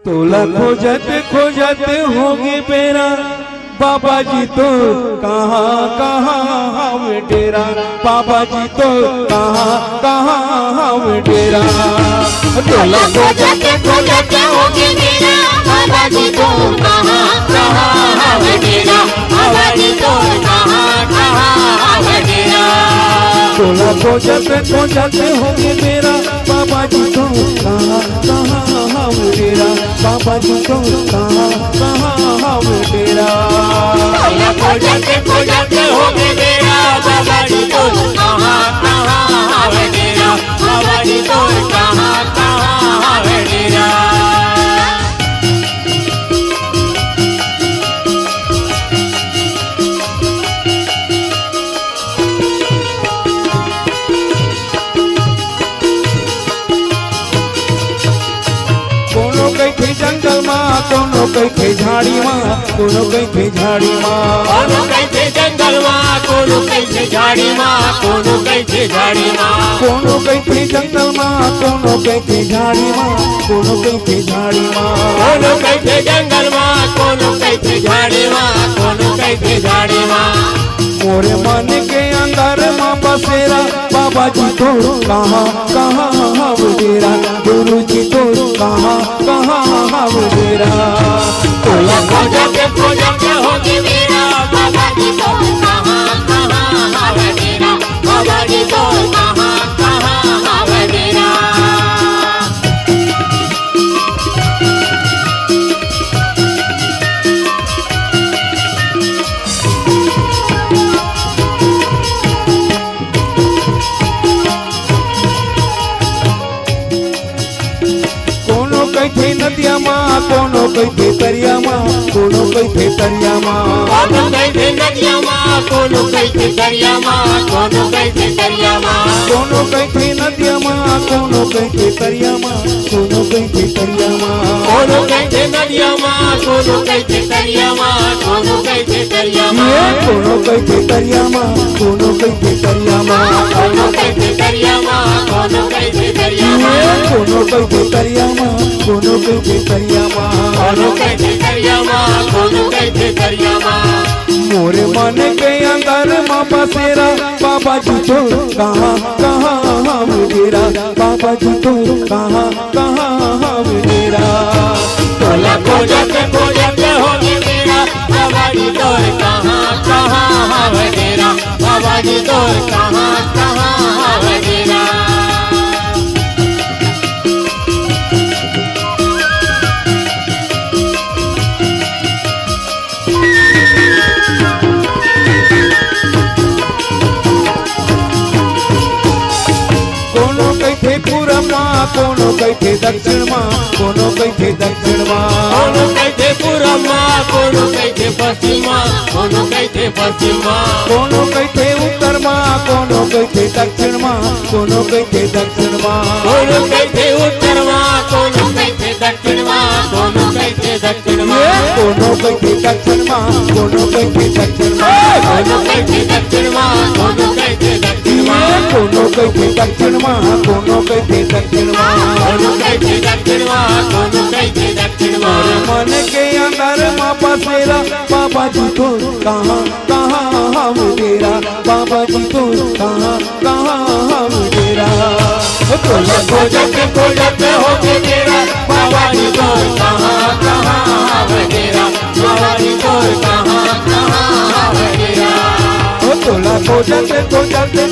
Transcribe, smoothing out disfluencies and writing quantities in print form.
तोला खोजते खोजते होगी बेरा बाबा जी तो कहाँ कहाँ हमें डेरा बाबा जी तो कहाँ कहाँ हमें डेरा तोला खोजते खोजते होगी बेरा बाबा जी तो कहाँ कहाँ हमें डेरा बाबा जी तो कहाँ कहाँ हमें डेरा तोला खोजते खोजते होगी बेरा बाबा जी तो कहाँ कहाँ हमें डेरा बाबा जी तो कहाँ कहाँ हमें डेरा तोला खोजते खोजते होगी बेरा बाबा जी तो कहाँ कहाँ हमें डेरा बाबा जी तो कहाँ कहाँ हमें डेरा कोनो कैथे जंगल माँ कोनो कैथे झाड़ी माँ कोनो कैथे झाड़ी माँ कोनो कैसे जंगल माँ कोनो कैसे झाड़ी माँ कोनो कैसे झाड़ी माँ कोनो कैथे जंगल माँ कोनो कैथे झाड़ी माँ कोनो कैथे झाड़ी माँ कोनो कैसे जंगल माँ कोनो कैसे झाड़ी माँ कोनो कैसे झाड़ी माँ मोरे मन के अंदर माँ बसेरा बाबा जी तो कहाँ कहाँ हम डेरा गुरु जी तो कहाँ कहाँ हम डेरा तोला खोजते खोजते होगी मेरा बाबा जी तो कहाँ कहाँ हमें डेरा बाबा जी तो कहाँ कहाँ हमें डेरा कोनो कैथे नदिया माँ कोनो कैथे तरिया माँ कोनो कैथे तरिया माँ कोनो कैसे नदिया माँ कोनो कैसे दरिया माँ कोनो कैसे दरिया माँ कोनो कैथे नदिया माँ कोनो कैथे तरिया माँ कोनो कैथे तरिया माँ कोनो कैसे नदिया माँ कोनो कैसे दरिया माँ कोनो कैसे दरिया माँ ये कोनो कैथे तरिया माँ कोनो कैथे तरिया माँ कोनो कैसे दरिया माँ कोनो कैसे दरिया माँ ये कोनो कैथे तरिया माँ कोनो कैथे तरिया माँ कोनो कैसे दरिया माँ कोनो कैसे दरिया माँ मोरे मन के अंदर माँ बसेरा बाबा जी तो कहाँ कहाँ हम डेरा बाबा जी तो कहाँ कहाँ हम डेरा तोला खोजते खोजते होगी मेरा बाबा जी तो कहाँ कहाँ हमें डेरा बाबा जी तो कहाँ कहाँ हमें डेरा कोनो कैथे पूरब माँ कोनो कैथे दक्षिण माँ कोनो कैथे दक्षिण माँ कोनो कैसे पूर्व माँ कोनो कैसे पश्चिम माँ कोनो कैसे पश्चिम माँ कोनो कैथे उत्तर माँ कोनो कैथे दक्षिण माँ कोनो कैथे दक्षिण माँ कोनो कैसे उत्तर माँ कोनो कैसे दक्षिण माँ कोनो कैसे दक्षिण माँ कोनो कैथे दक्षिण माँ कोनो कैथे दक्षिण माँ कोनो कैसे दक्षिण माँ कोनो कैसे दक्षिण माँ कोनो कैथे दक्षिण माँ कोनो कैथे दक्षिण माँ कोनो कैसे दक्षिण माँ कोनो कैसे दक्षिण माँ मन के अंदर माँ बसेरा बाबा जी तो कहाँ कहाँ हम डेरा बाबा जी तो कहाँ कहाँ हम डेरा तोला खोजते खोजते होके तेरा बाबा जी तो कहाँ कहाँ हमें डेरा बाबा जी तो कहाँ कहाँ हमें डेरा तोला खोजते खोजते